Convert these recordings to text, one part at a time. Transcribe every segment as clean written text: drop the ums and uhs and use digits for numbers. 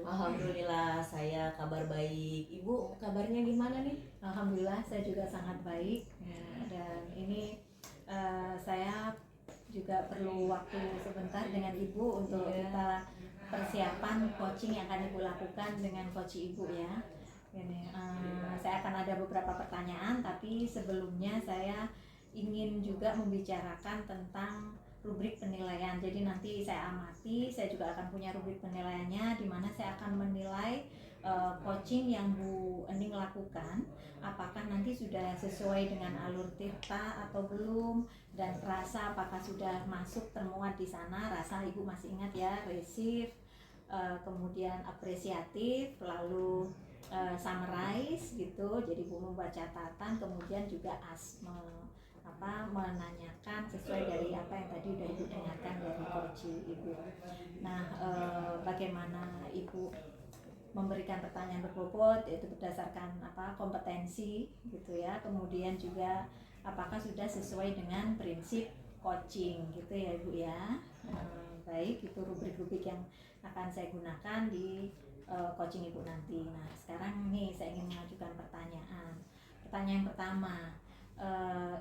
Alhamdulillah, saya kabar baik. Ibu kabarnya gimana nih? Alhamdulillah saya juga sangat baik ya, dan ini saya juga perlu waktu sebentar dengan Ibu untuk kita persiapan coaching yang akan Ibu lakukan dengan coach Ibu ya. Ini saya akan ada beberapa pertanyaan, tapi sebelumnya saya ingin juga membicarakan tentang rubrik penilaian. Jadi nanti saya amati, saya juga akan punya rubrik penilaiannya, di mana saya akan menilai coaching yang Bu Ening lakukan, apakah nanti sudah sesuai dengan alur tirta atau belum, dan rasa apakah sudah masuk termuat di sana. Rasa Ibu masih ingat ya, receive, kemudian apresiatif, lalu summarize gitu. Jadi Bu membuat catatan, kemudian juga menanyakan sesuai dari apa yang tadi udah Ibu dengarkan dari coach Ibu. Nah, bagaimana Ibu memberikan pertanyaan berbobot, yaitu berdasarkan kompetensi gitu ya. Kemudian juga apakah sudah sesuai dengan prinsip coaching gitu ya Ibu ya. Baik, itu rubrik-rubrik yang akan saya gunakan di coaching Ibu nanti. Nah, sekarang nih saya ingin mengajukan pertanyaan. Pertanyaan pertama,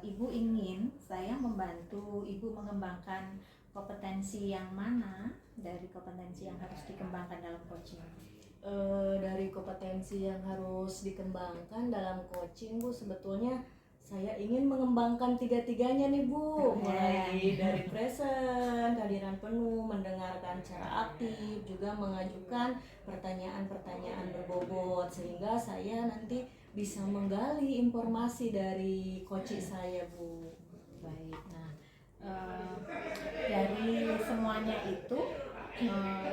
Ibu ingin saya membantu Ibu mengembangkan kompetensi yang mana dari kompetensi yang harus dikembangkan dalam coaching? Dari kompetensi yang harus dikembangkan dalam coaching, Bu, sebetulnya saya ingin mengembangkan tiga-tiganya nih, Bu. Mulai dari present, kehadiran penuh, mendengarkan secara aktif, juga mengajukan pertanyaan-pertanyaan berbobot, sehingga saya nanti bisa menggali informasi dari coaching saya, Bu. Baik, nah dari semuanya itu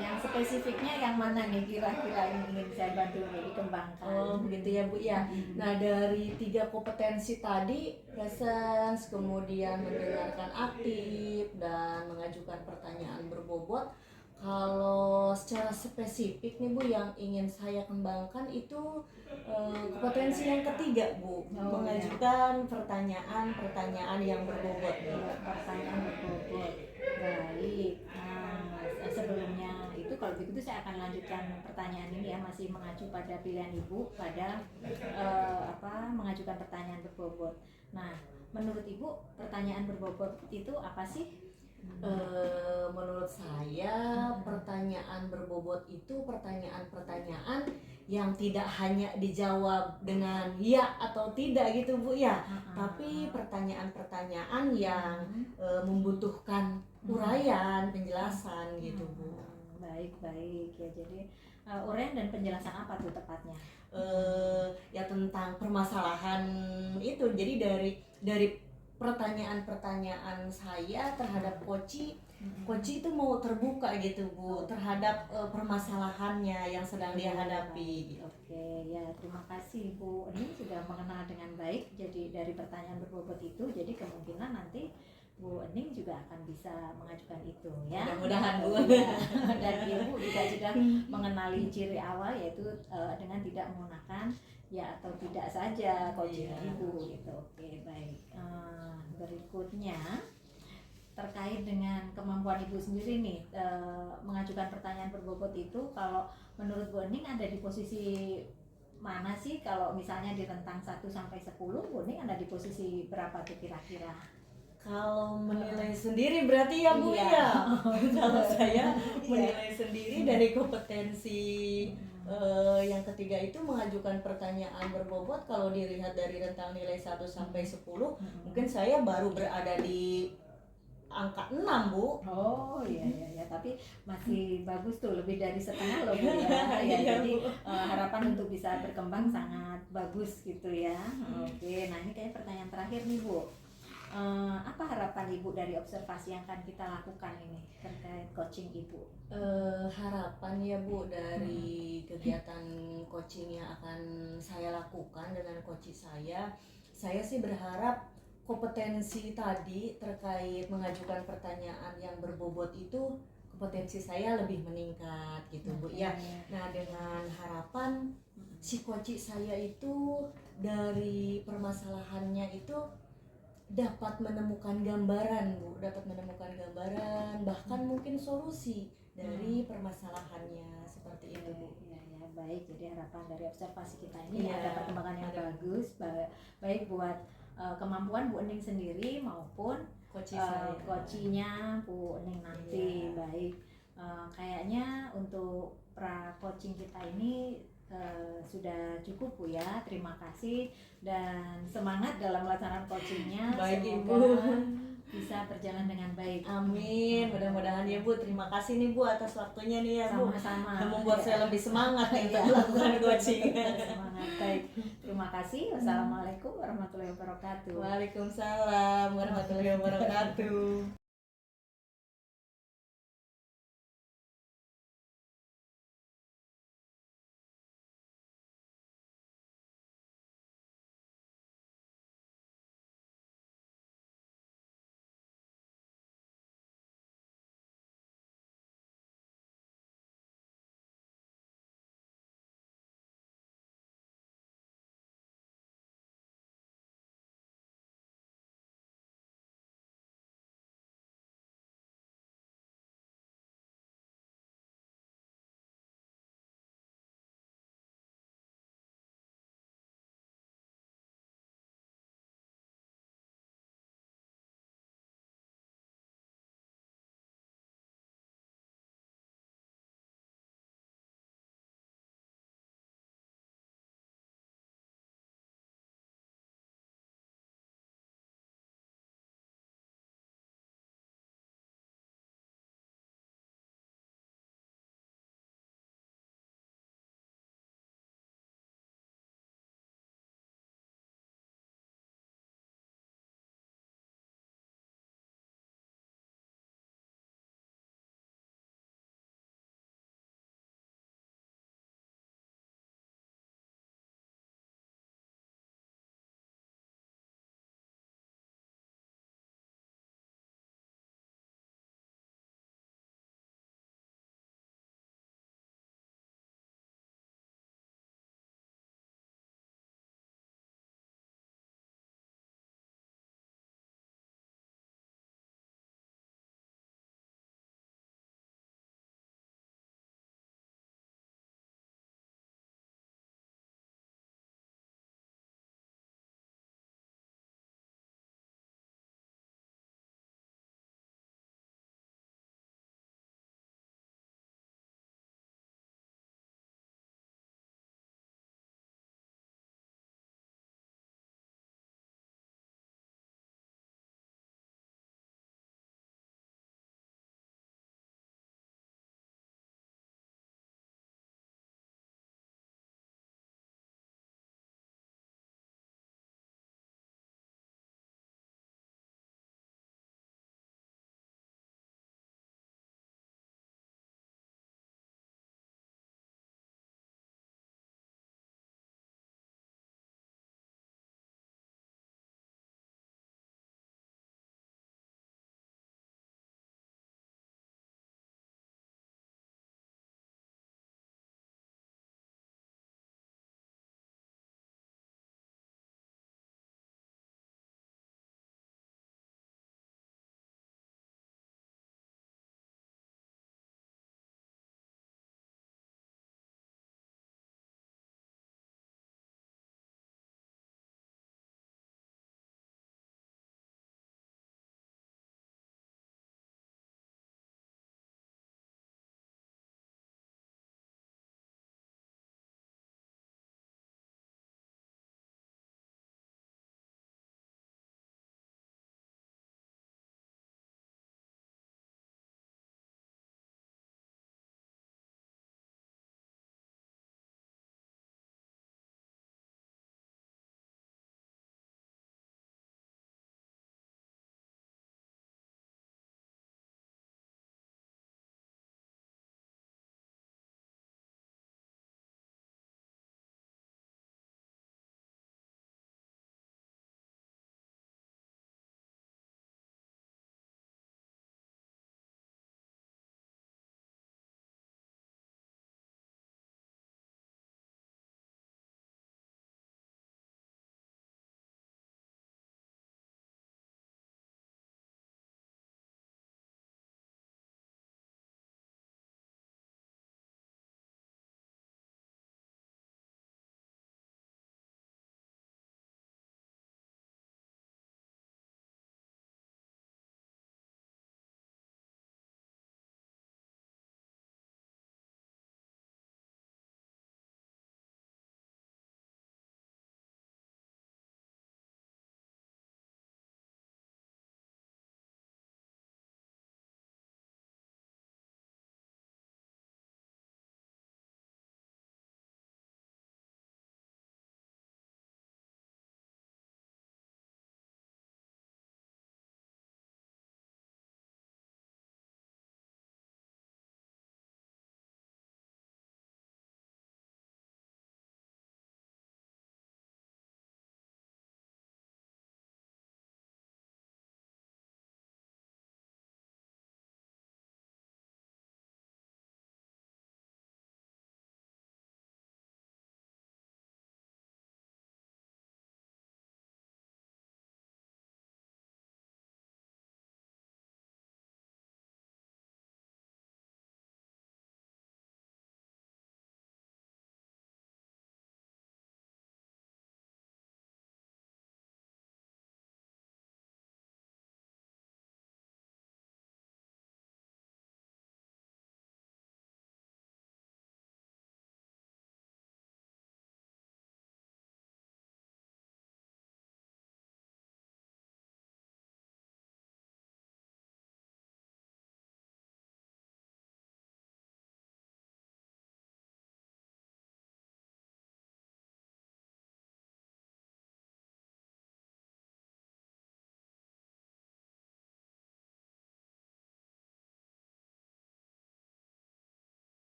yang spesifiknya yang mana nih kira-kira yang ingin saya bantu dikembangkan? Oh begitu ya Bu ya. Nah dari 3 kompetensi tadi, presence, kemudian mendengarkan aktif, dan mengajukan pertanyaan berbobot, kalau secara spesifik nih Bu yang ingin saya kembangkan itu kompetensi yang ketiga Bu, mengajukan pertanyaan-pertanyaan yang berbobot. Pertanyaan berbobot. Baik. Nah, sebelumnya itu kalau begitu saya akan lanjutkan pertanyaan ini ya, masih mengacu pada pilihan Ibu pada mengajukan pertanyaan berbobot. Nah, menurut Ibu pertanyaan berbobot itu apa sih? Menurut saya pertanyaan berbobot itu pertanyaan-pertanyaan yang tidak hanya dijawab dengan ya atau tidak gitu Bu ya, tapi pertanyaan-pertanyaan yang membutuhkan uraian, penjelasan gitu Bu. Baik ya, jadi uraian dan penjelasan apa tuh tepatnya? Ya tentang permasalahan itu, jadi dari pertanyaan-pertanyaan saya terhadap coach itu mau terbuka gitu Bu terhadap permasalahannya yang sedang dia hadapi. Oke ya, terima kasih Bu. Ini sudah mengenal dengan baik. Jadi dari pertanyaan berbobot itu, jadi kemungkinan nanti Bu Ening juga akan bisa mengajukan itu ya. Mudah-mudahan Bu. Dan Ibu juga sudah mengenali ciri awal, yaitu dengan tidak menggunakan ya atau tidak saja coaching Ibu gitu. Oke baik. Berikutnya terkait dengan kemampuan Ibu sendiri nih, mengajukan pertanyaan berbobot itu, kalau menurut Bu Ening ada di posisi mana sih? Kalau misalnya di rentang 1 sampai 10, Bu Ening ada di posisi berapa tuh kira-kira? Kalau menilai sendiri berarti ya Bu ya. Kalau saya menilai sendiri dari kompetensi yang ketiga itu mengajukan pertanyaan berbobot, kalau dilihat dari rentang nilai 1 sampai 10, mungkin saya baru berada di angka 6 Bu. Oh iya, tapi masih bagus tuh, lebih dari setengah loh Bu ya. Jadi harapan untuk bisa berkembang sangat bagus gitu ya. Oke, nah ini kayak pertanyaan terakhir nih Bu. Apa harapan Ibu dari observasi yang akan kita lakukan ini terkait coaching Ibu? Harapan ya Bu dari kegiatan coaching yang akan saya lakukan dengan coach saya sih berharap kompetensi tadi terkait mengajukan pertanyaan yang berbobot itu kompetensi saya lebih meningkat gitu Bu ya. Nah dengan harapan si coach saya itu dari permasalahannya itu dapat menemukan gambaran Bu, bahkan mungkin solusi dari permasalahannya, seperti itu Bu. baik. Jadi harapan dari observasi kita ini Iya, ada perkembangan yang ada. bagus, baik buat kemampuan Bu Ening sendiri maupun Coaching saya. coachingnya Bu Ening nanti. Iya. Baik. Kayaknya untuk pra coaching kita ini sudah cukup Bu ya. Terima kasih dan semangat dalam melaksanakan coachingnya. Baik, Semoga Ibu. bisa berjalan dengan baik. Amin, mudah-mudahan ya Bu. Terima kasih nih Bu atas waktunya nih ya Bu. Sama-sama. Yang membuat Ya. saya lebih semangat nih untuk Iya. melakukan coaching. Semangat. Baik. Terima kasih. Wassalamualaikum warahmatullahi wabarakatuh. Waalaikumsalam warahmatullahi wabarakatuh.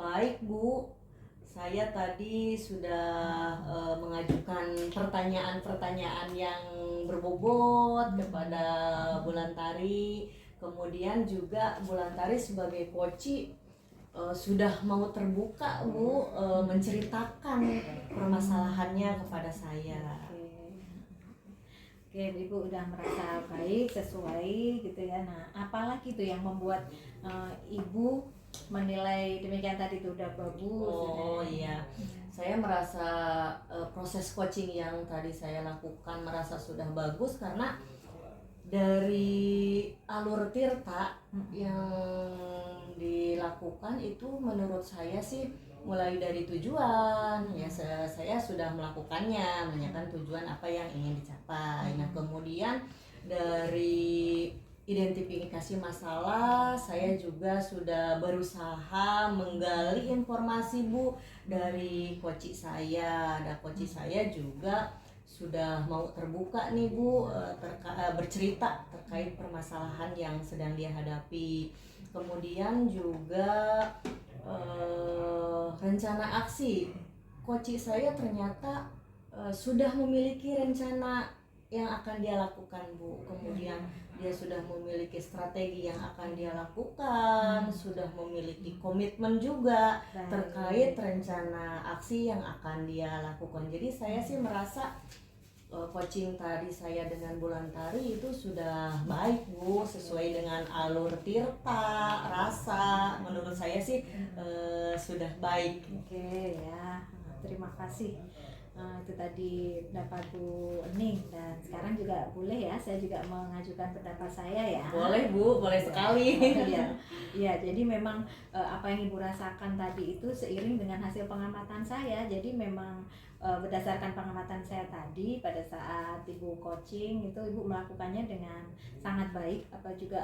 Baik Bu, saya tadi sudah mengajukan pertanyaan-pertanyaan yang berbobot kepada Bu Lantari. Kemudian juga Bu Lantari sebagai koci sudah mau terbuka Bu, menceritakan permasalahannya kepada saya. Oke, Ibu udah merasa baik, sesuai gitu ya. Nah, apalagi tuh yang membuat Ibu menilai demikian tadi tuh udah bagus? Oh iya, saya merasa proses coaching yang tadi saya lakukan merasa sudah bagus karena dari alur tirta yang dilakukan itu menurut saya sih mulai dari tujuan ya, saya sudah melakukannya, menanyakan tujuan apa yang ingin dicapai. Nah kemudian dari identifikasi masalah, saya juga sudah berusaha menggali informasi Bu dari coach saya. Ada coach saya juga sudah mau terbuka nih Bu, bercerita terkait permasalahan yang sedang dia hadapi. Kemudian juga rencana aksi, coach saya ternyata sudah memiliki rencana yang akan dia lakukan Bu. Kemudian dia sudah memiliki strategi yang akan dia lakukan, sudah memiliki komitmen juga terkait rencana aksi yang akan dia lakukan. Jadi saya sih merasa coaching tadi saya dengan Bu Lantari itu sudah baik Bu, sesuai dengan alur tirta, rasa. Menurut saya sih sudah baik. Oke ya, terima kasih. Itu tadi pendapat Bu Ening, dan sekarang juga boleh ya saya juga mengajukan pendapat saya ya. Boleh Bu, boleh sekali. Iya, jadi memang apa yang Ibu rasakan tadi itu seiring dengan hasil pengamatan saya. Jadi memang berdasarkan pengamatan saya tadi pada saat Ibu coaching itu Ibu melakukannya dengan sangat baik, apa juga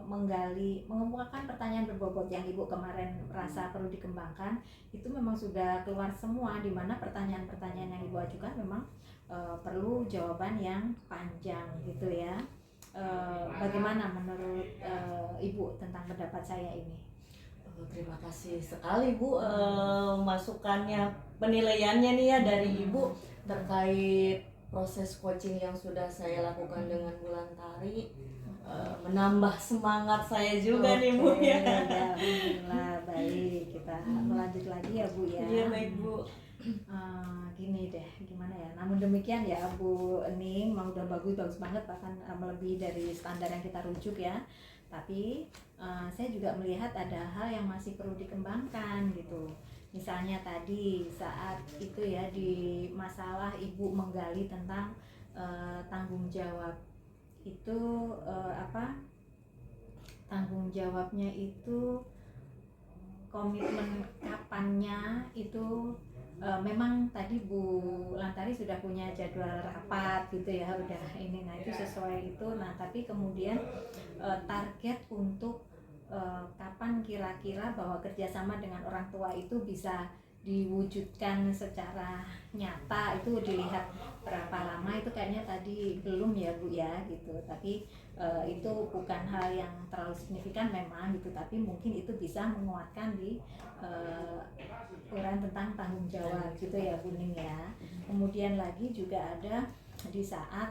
mengemukakan pertanyaan berbobot yang Ibu kemarin merasa perlu dikembangkan, itu memang sudah keluar semua, di mana pertanyaan-pertanyaan yang Ibu ajukan memang perlu jawaban yang panjang gitu ya. Bagaimana menurut Ibu tentang pendapat saya ini? Terima kasih sekali Bu, masukannya, penilaiannya nih ya dari Ibu terkait proses coaching yang sudah saya lakukan dengan Bu Lantari, menambah semangat saya juga nih Bu ya. Alhamdulillah, baik, kita melanjut lagi ya Bu ya. Iya baik Bu. Gini deh, gimana ya, namun demikian ya Bu Ening memang udah bagus banget, bahkan melebihi dari standar yang kita rujuk ya. Tapi saya juga melihat ada hal yang masih perlu dikembangkan gitu. Misalnya tadi saat itu ya di masalah Ibu menggali tentang tanggung jawab itu, tanggung jawabnya itu komitmen kapannya itu. Memang tadi Bu Lantari sudah punya jadwal rapat gitu ya, udah ini, nah itu sesuai itu. Nah tapi kemudian target untuk kapan kira-kira bahwa kerjasama dengan orang tua itu bisa diwujudkan secara nyata, itu dilihat berapa lama, itu kayaknya tadi belum ya Bu ya gitu. Tapi itu bukan hal yang terlalu signifikan memang gitu, tapi mungkin itu bisa menguatkan di uraian tentang tanggung jawab gitu ya Bu Ning ya. Kemudian lagi juga ada di saat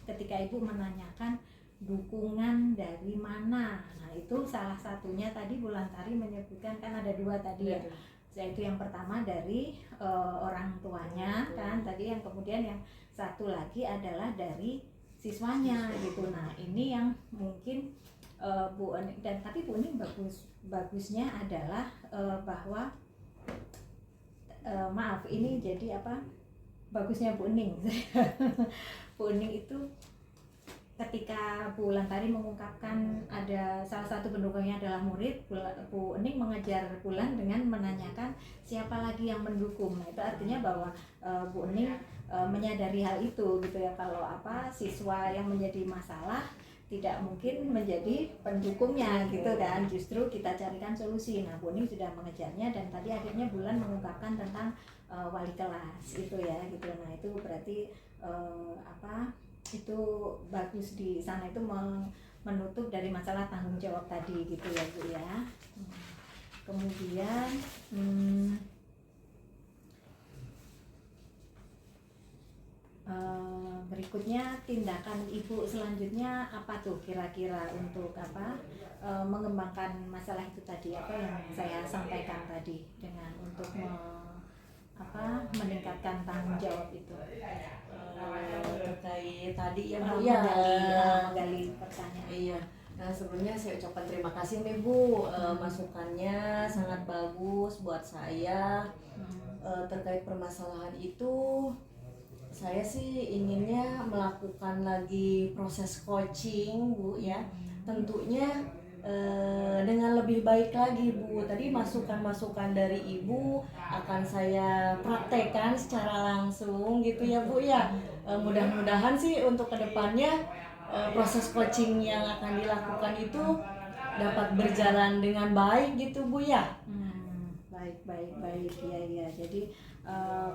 ketika Ibu menanyakan dukungan dari mana. Nah itu salah satunya tadi Bu Lantari menyebutkan kan ada dua tadi ya, yaitu yang pertama dari orang tuanya kan tadi, yang kemudian yang satu lagi adalah dari siswanya gitu. Nah ini yang mungkin Bu Ening, dan tapi Bu Ening bagusnya adalah bahwa maaf ini jadi apa, bagusnya Bu Ening Bu Ening itu ketika Bu Lantari mengungkapkan ada salah satu pendukungnya adalah murid, Bu Ening mengejar Bulan dengan menanyakan siapa lagi yang mendukung. Nah, itu artinya bahwa Bu Ening menyadari hal itu gitu ya, kalau apa siswa yang menjadi masalah tidak mungkin menjadi pendukungnya gitu kan, justru kita carikan solusi. Nah, Bu Ening sudah mengejarnya, dan tadi akhirnya Bulan mengungkapkan tentang wali kelas itu ya gitu. Nah, itu berarti apa itu bagus di sana, itu menutup dari masalah tanggung jawab tadi gitu ya Bu ya. Kemudian berikutnya tindakan Ibu selanjutnya apa tuh kira-kira untuk apa mengembangkan masalah itu tadi, apa yang saya sampaikan tadi dengan untuk meningkatkan tanggung jawab itu. Terkait tadi ya Bu ya, menggali pertanyaan. Iya. Nah, sebelumnya saya ucapkan terima kasih nih Bu, masukannya sangat bagus buat saya. Terkait permasalahan itu, saya sih inginnya melakukan lagi proses coaching Bu ya, tentunya dengan lebih baik lagi Bu. Tadi masukan-masukan dari Ibu akan saya praktekkan secara langsung gitu ya Bu ya. Mudah-mudahan sih untuk kedepannya proses coaching yang akan dilakukan itu dapat berjalan dengan baik gitu Bu ya. Baik ya. Jadi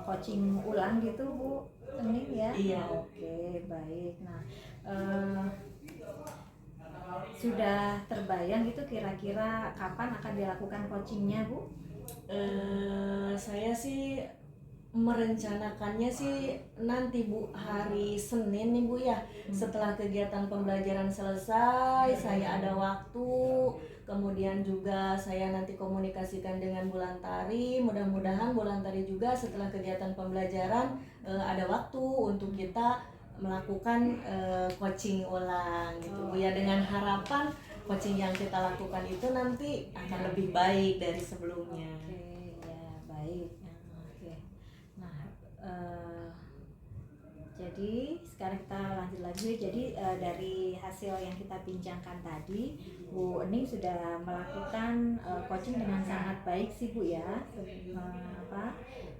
coaching ulang gitu Bu Ening ya. Iya. Oke, baik. Nah, sudah terbayang gitu kira-kira kapan akan dilakukan coachingnya Bu? Saya sih merencanakannya sih nanti Bu, hari Senin nih Bu ya. Setelah kegiatan pembelajaran selesai, saya ada waktu. Kemudian juga saya nanti komunikasikan dengan Bu Lantari. Mudah-mudahan Bu Lantari juga setelah kegiatan pembelajaran ada waktu untuk kita melakukan coaching ulang gitu Bu ya, dengan harapan coaching yang kita lakukan itu nanti akan lebih baik dari sebelumnya. Oke, ya baik. Oke. Nah, jadi sekarang kita lanjut lagi. Jadi dari hasil yang kita bincangkan tadi, Bu Ening sudah melakukan coaching dengan sangat baik sih Bu ya.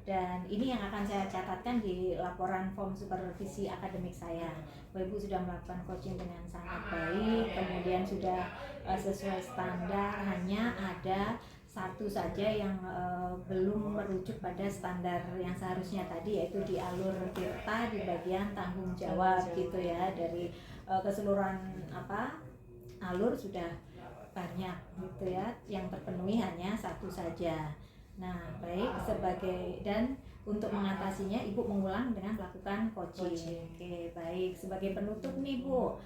Dan ini yang akan saya catatkan di laporan form supervisi akademik saya. Ibu sudah melakukan coaching dengan sangat baik, kemudian sudah sesuai standar, hanya ada satu saja yang belum merujuk pada standar yang seharusnya tadi, yaitu di alur tirta di bagian tanggung jawab gitu ya. Dari keseluruhan alur sudah banyak gitu ya, yang terpenuhi hanya satu saja. Nah, baik, dan untuk mengatasinya Ibu mengulang dengan melakukan coaching. Oke, baik. Sebagai penutup nih Bu,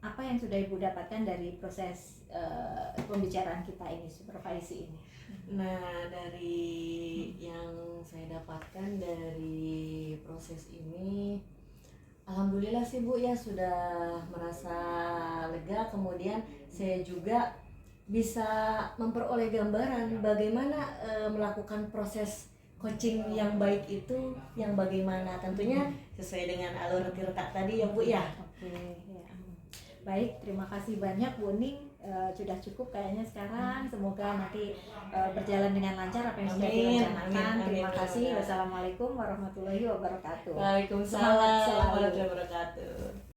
apa yang sudah Ibu dapatkan dari proses pembicaraan kita ini, supervisi ini? Nah, dari yang saya dapatkan dari proses ini, alhamdulillah sih Bu ya, sudah merasa lega. Kemudian saya juga bisa memperoleh gambaran bagaimana melakukan proses coaching yang baik itu yang bagaimana, tentunya sesuai dengan alur tirta tadi ya Bu ya. Oke, ya. Baik, terima kasih banyak Bu Ening. Sudah cukup kayaknya sekarang. Semoga nanti berjalan dengan lancar apa yang sudah direncanakan. Terima kasih. Wassalamualaikum warahmatullahi wabarakatuh. Waalaikumsalam warahmatullahi wabarakatuh.